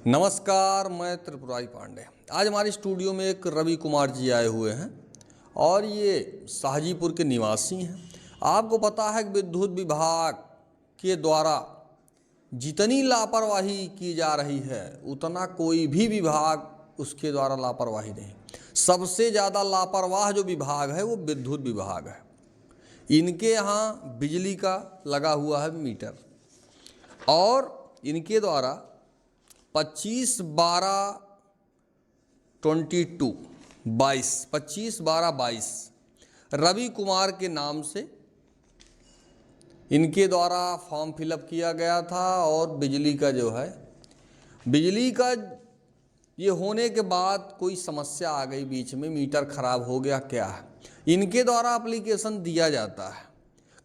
नमस्कार, मैं त्रिपुरारी पांडे। आज हमारे स्टूडियो में एक रवि कुमार जी आए हुए हैं और ये शाहजीपुर के निवासी हैं। आपको पता है कि विद्युत विभाग के द्वारा जितनी लापरवाही की जा रही है उतना कोई भी विभाग उसके द्वारा लापरवाही नहीं। सबसे ज़्यादा लापरवाह जो विभाग है वो विद्युत विभाग है। इनके यहाँ बिजली का लगा हुआ है मीटर और इनके द्वारा 25/12/22 रवि कुमार के नाम से इनके द्वारा फॉर्म फिलअप किया गया था और बिजली का ये होने के बाद कोई समस्या आ गई, बीच में मीटर खराब हो गया। क्या है, इनके द्वारा एप्लीकेशन दिया जाता है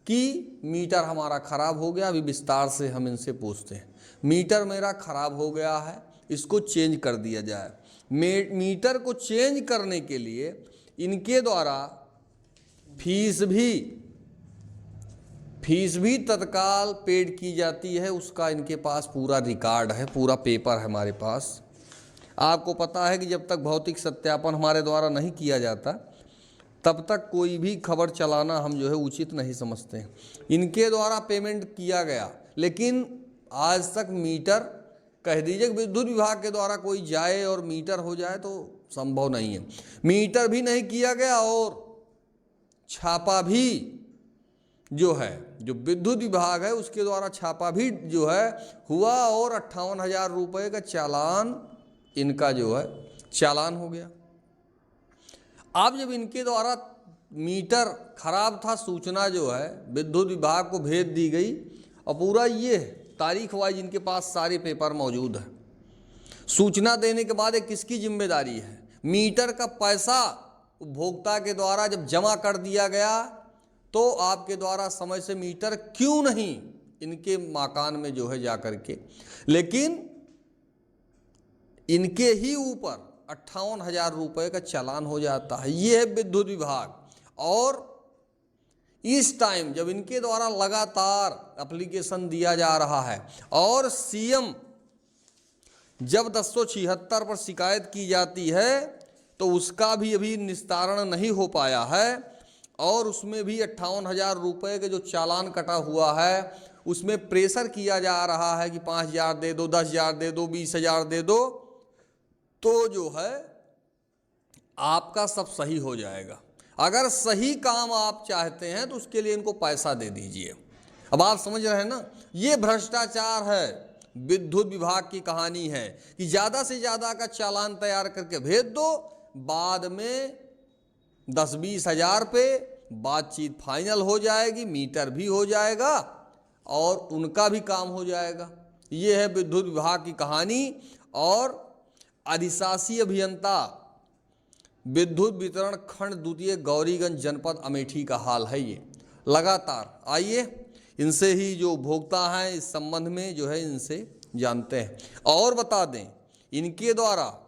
कि मीटर हमारा खराब हो गया। अभी विस्तार से हम इनसे पूछते हैं, मीटर मेरा खराब हो गया है, इसको चेंज कर दिया जाए। मीटर को चेंज करने के लिए इनके द्वारा फीस भी तत्काल पेड की जाती है। उसका इनके पास पूरा रिकॉर्ड है, पूरा पेपर है हमारे पास। आपको पता है कि जब तक भौतिक सत्यापन हमारे द्वारा नहीं किया जाता तब तक कोई भी खबर चलाना हम उचित नहीं समझते हैं। इनके द्वारा पेमेंट किया गया, लेकिन आज तक मीटर, कह दीजिए कि विद्युत विभाग के द्वारा कोई जाए और मीटर हो जाए तो संभव नहीं है। मीटर भी नहीं किया गया और छापा भी जो विद्युत विभाग है उसके द्वारा छापा भी हुआ और 58,000 रुपये का चालान इनका चालान हो गया। अब जब इनके द्वारा मीटर खराब था, सूचना विद्युत विभाग को भेज दी गई और पूरा ये तारीख वाइज इनके पास सारे पेपर मौजूद है। सूचना देने के बाद किसकी जिम्मेदारी है? मीटर का पैसा उपभोक्ता के द्वारा जब जमा कर दिया गया तो आपके द्वारा समय से मीटर क्यों नहीं इनके मकान में जा करके, लेकिन इनके ही ऊपर 58,000 रुपये का चालान हो जाता है। ये है विद्युत विभाग। और इस टाइम जब इनके द्वारा लगातार एप्लीकेशन दिया जा रहा है और सीएम जब 1076 पर शिकायत की जाती है तो उसका भी अभी निस्तारण नहीं हो पाया है और उसमें भी 58,000 रुपये के जो चालान कटा हुआ है उसमें प्रेशर किया जा रहा है कि 5,000 दे दो, 10,000 दे दो, 20,000 दे दो, तो आपका सब सही हो जाएगा। अगर सही काम आप चाहते हैं तो उसके लिए इनको पैसा दे दीजिए। अब आप समझ रहे हैं ना, ये भ्रष्टाचार है। विद्युत विभाग की कहानी है कि ज़्यादा से ज़्यादा का चालान तैयार करके भेज दो, बाद में 10-20 हज़ार पे बातचीत फाइनल हो जाएगी, मीटर भी हो जाएगा और उनका भी काम हो जाएगा। ये है विद्युत विभाग की कहानी। और अधिशासी अभियंता विद्युत वितरण खंड द्वितीय गौरीगंज जनपद अमेठी का हाल है ये। लगातार आइए इनसे ही जो उपभोक्ता हैं इस संबंध में इनसे जानते हैं। और बता दें, इनके द्वारा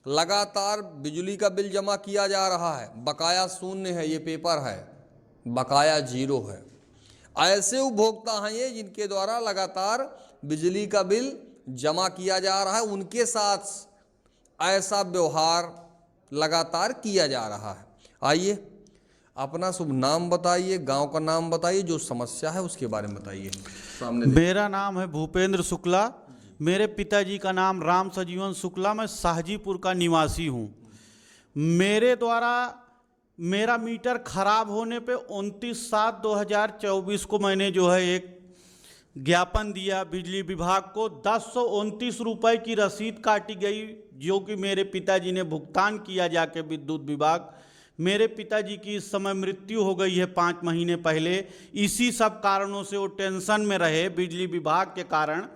लगातार बिजली का बिल जमा किया जा रहा है, बकाया शून्य है, ये पेपर है, बकाया 0 है। ऐसे उपभोक्ता हैं ये जिनके द्वारा लगातार बिजली का बिल जमा किया जा रहा है, उनके साथ ऐसा व्यवहार लगातार किया जा रहा है। आइए अपना शुभ नाम बताइए, गांव का नाम बताइए, जो समस्या है उसके बारे में बताइए। सामने मेरा नाम है भूपेंद्र शुक्ला, मेरे पिताजी का नाम राम सजीवन शुक्ला, मैं शाहजीपुर का निवासी हूं। मेरे द्वारा मेरा मीटर खराब होने पे 29/7/2024 को मैंने एक ज्ञापन दिया बिजली विभाग को। 1029 रुपये की रसीद काटी गई जो कि मेरे पिताजी ने भुगतान किया जाके विद्युत विभाग। मेरे पिताजी की इस समय मृत्यु हो गई है 5 महीने पहले। इसी सब कारणों से वो टेंशन में रहे बिजली विभाग के कारण,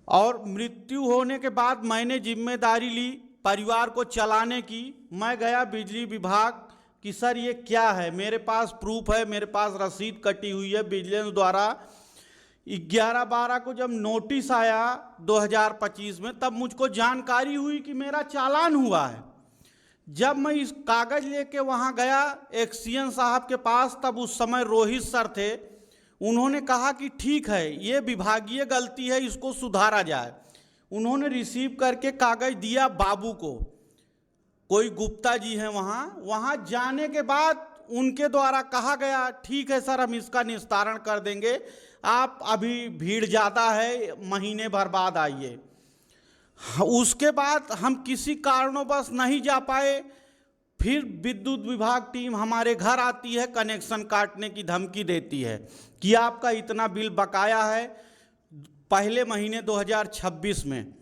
और मृत्यु होने के बाद मैंने जिम्मेदारी ली परिवार को चलाने की। मैं गया बिजली विभाग कि सर ये क्या है, मेरे पास प्रूफ है, मेरे पास रसीद कटी हुई है विजिलेंस द्वारा। 11/12 को जब नोटिस आया 2025 में, तब मुझको जानकारी हुई कि मेरा चालान हुआ है। जब मैं इस कागज़ लेके वहाँ गया एक्सीएन साहब के पास, तब उस समय रोहित सर थे, उन्होंने कहा कि ठीक है ये विभागीय गलती है, इसको सुधारा जाए। उन्होंने रिसीव करके कागज दिया बाबू को, कोई गुप्ता जी हैं वहाँ जाने के बाद उनके द्वारा कहा गया ठीक है सर हम इसका निस्तारण कर देंगे, आप अभी भीड़ ज़्यादा है महीने भर बाद आइए। उसके बाद हम किसी कारणोंवश नहीं जा पाए, फिर विद्युत विभाग टीम हमारे घर आती है, कनेक्शन काटने की धमकी देती है कि आपका इतना बिल बकाया है पहले महीने 2026 में।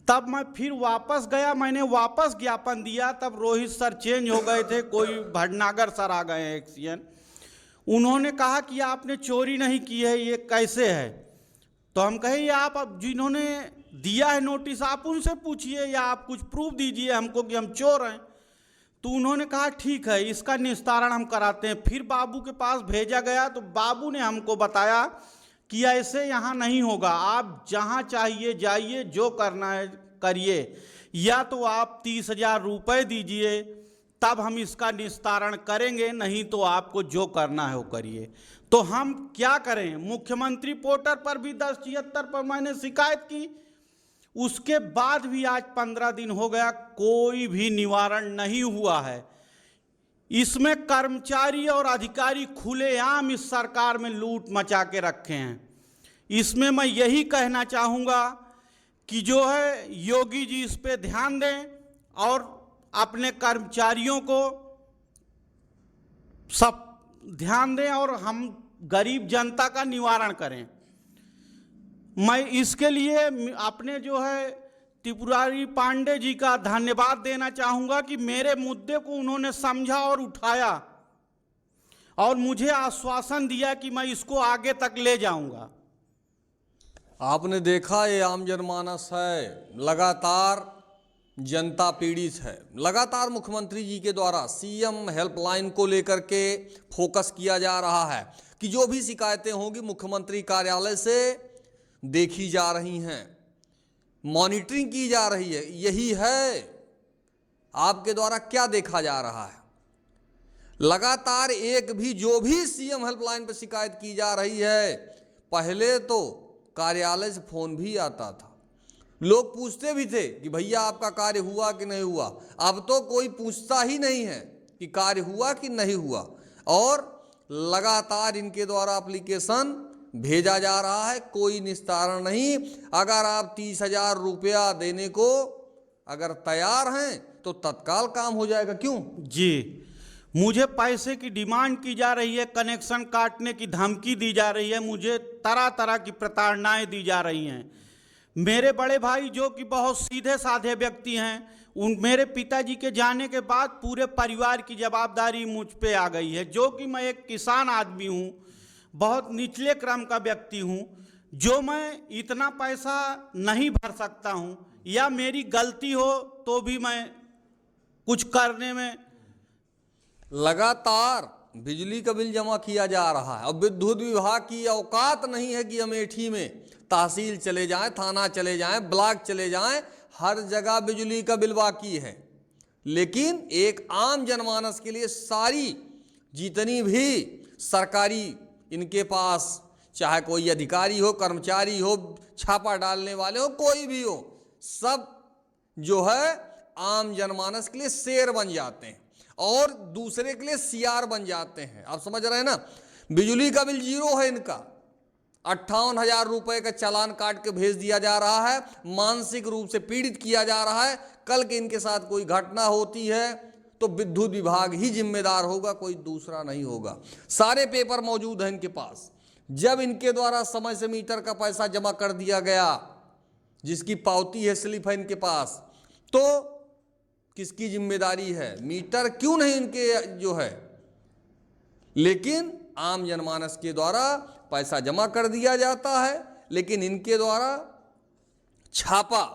तब मैं फिर वापस गया, मैंने वापस ज्ञापन दिया, तब रोहित सर चेंज हो गए थे, कोई भटनागर सर आ गए हैं एक्सीएन। उन्होंने कहा कि आपने चोरी नहीं की है, ये कैसे है? तो हम कहे ये आप अब जिन्होंने दिया है नोटिस आप उनसे पूछिए या आप कुछ प्रूफ दीजिए हमको कि हम चोर हैं। तो उन्होंने कहा ठीक है इसका निस्तारण हम कराते हैं। फिर बाबू के पास भेजा गया तो बाबू ने हमको बताया कि ऐसे यहाँ नहीं होगा, आप जहाँ चाहिए जाइए, जो करना है करिए, या तो आप 30,000 रुपये दीजिए तब हम इसका निस्तारण करेंगे, नहीं तो आपको जो करना है वो करिए। तो हम क्या करें? मुख्यमंत्री पोर्टल पर भी 1076 पर मैंने शिकायत की, उसके बाद भी आज 15 दिन हो गया, कोई भी निवारण नहीं हुआ है। इसमें कर्मचारी और अधिकारी खुलेआम इस सरकार में लूट मचा के रखे हैं। इसमें मैं यही कहना चाहूँगा कि जो है योगी जी इस पे ध्यान दें और अपने कर्मचारियों को सब ध्यान दें और हम गरीब जनता का निवारण करें। मैं इसके लिए अपने जो है त्रिपुरारी पांडे जी का धन्यवाद देना चाहूँगा कि मेरे मुद्दे को उन्होंने समझा और उठाया और मुझे आश्वासन दिया कि मैं इसको आगे तक ले जाऊँगा। आपने देखा ये आम जनमानस है, लगातार जनता पीड़ित है। लगातार मुख्यमंत्री जी के द्वारा सीएम हेल्पलाइन को लेकर के फोकस किया जा रहा है कि जो भी शिकायतें होंगी मुख्यमंत्री कार्यालय से देखी जा रही हैं, मॉनिटरिंग की जा रही है। यही है आपके द्वारा क्या देखा जा रहा है। लगातार एक भी जो भी सीएम हेल्पलाइन पर शिकायत की जा रही है, पहले तो कार्यालय से फोन भी आता था, लोग पूछते भी थे कि भैया आपका कार्य हुआ कि नहीं हुआ। अब तो कोई पूछता ही नहीं है कि कार्य हुआ कि नहीं हुआ, और लगातार इनके द्वारा एप्लीकेशन भेजा जा रहा है, कोई निस्तारण नहीं। अगर आप 30,000 रुपया देने को अगर तैयार हैं तो तत्काल काम हो जाएगा। क्यों जी, मुझे पैसे की डिमांड की जा रही है, कनेक्शन काटने की धमकी दी जा रही है, मुझे तरह तरह की प्रताड़नाएं दी जा रही हैं। मेरे बड़े भाई जो कि बहुत सीधे साधे व्यक्ति हैं, उन मेरे पिताजी के जाने के बाद पूरे परिवार की जवाबदारी मुझ पे आ गई है। जो कि मैं एक किसान आदमी हूँ, बहुत निचले क्रम का व्यक्ति हूँ, जो मैं इतना पैसा नहीं भर सकता हूँ, या मेरी गलती हो तो भी मैं कुछ करने में। लगातार बिजली का बिल जमा किया जा रहा है और विद्युत विभाग की औकात नहीं है कि अमेठी में तहसील चले जाएं, थाना चले जाएं, ब्लॉक चले जाएं, हर जगह बिजली का बिल बाकी है। लेकिन एक आम जनमानस के लिए सारी जितनी भी सरकारी इनके पास, चाहे कोई अधिकारी हो, कर्मचारी हो, छापा डालने वाले हो, कोई भी हो, सब जो है आम जनमानस के लिए शेर बन जाते हैं और दूसरे के लिए सियार बन जाते हैं। आप समझ रहे हैं ना। बिजली का बिल 0 है इनका, 58,000 रुपए का चालान काट के भेज दिया जा रहा है, मानसिक रूप से पीड़ित किया जा रहा है। कल के इनके साथ कोई घटना होती है तो विद्युत विभाग ही जिम्मेदार होगा, कोई दूसरा नहीं होगा। सारे पेपर मौजूद हैं इनके पास। जब इनके द्वारा समय से मीटर का पैसा जमा कर दिया गया, जिसकी पावती है, स्लिप है इनके पास, तो किसकी जिम्मेदारी है? मीटर क्यों नहीं इनके जो है। लेकिन आम जनमानस के द्वारा पैसा जमा कर दिया जाता है, लेकिन इनके द्वारा छापा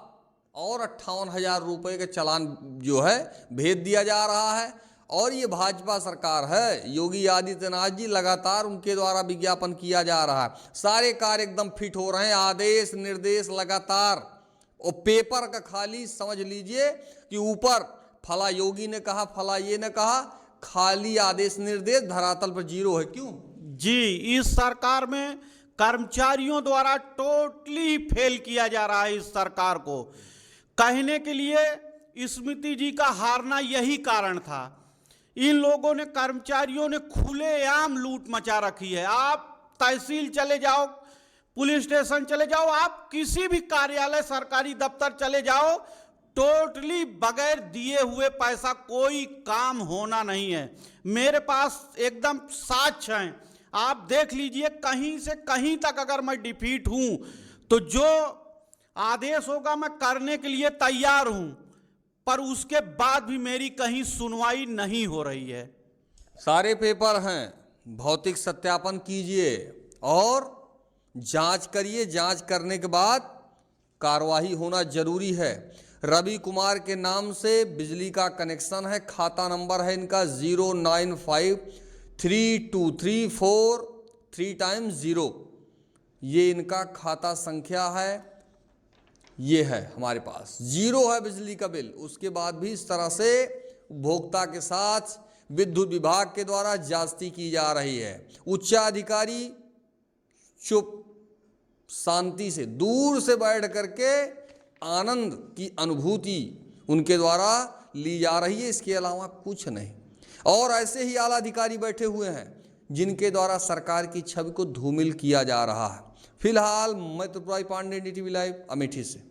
और 58,000 रुपए का चालान जो है भेज दिया जा रहा है। और ये भाजपा सरकार है, योगी आदित्यनाथ जी, लगातार उनके द्वारा विज्ञापन किया जा रहा है। सारे कार्य एकदम फिट हो रहे हैं, आदेश निर्देश लगातार। और पेपर का खाली समझ लीजिए कि ऊपर फला योगी ने कहा, फला ये ने कहा, खाली आदेश निर्देश, धरातल पर 0 है। क्यों जी, इस सरकार में कर्मचारियों द्वारा टोटली फेल किया जा रहा है इस सरकार को। कहने के लिए स्मृति जी का हारना यही कारण था। इन लोगों ने, कर्मचारियों ने खुलेआम लूट मचा रखी है। आप तहसील चले जाओ, पुलिस स्टेशन चले जाओ, आप किसी भी कार्यालय सरकारी दफ्तर चले जाओ, टोटली बगैर दिए हुए पैसा कोई काम होना नहीं है। मेरे पास एकदम साक्ष्य हैं, आप देख लीजिए। कहीं से कहीं तक अगर मैं डिफीट हूं तो जो आदेश होगा मैं करने के लिए तैयार हूं, पर उसके बाद भी मेरी कहीं सुनवाई नहीं हो रही है। सारे पेपर हैं, भौतिक सत्यापन कीजिए और जांच करिए। जांच करने के बाद कार्रवाई होना जरूरी है। रवि कुमार के नाम से बिजली का कनेक्शन है, खाता नंबर है इनका 0953234 ये इनका खाता संख्या है। ये है हमारे पास, 0 है बिजली का बिल। उसके बाद भी इस तरह से उपभोक्ता के साथ विद्युत विभाग के द्वारा ज्यादती की जा रही है। उच्चाधिकारी चुप शांति से दूर से बैठ करके आनंद की अनुभूति उनके द्वारा ली जा रही है, इसके अलावा कुछ नहीं। और ऐसे ही आला अधिकारी बैठे हुए हैं जिनके द्वारा सरकार की छवि को धूमिल किया जा रहा है। फिलहाल मैं त्रिपुरारी पांडे, NDTV लाइव, अमेठी से।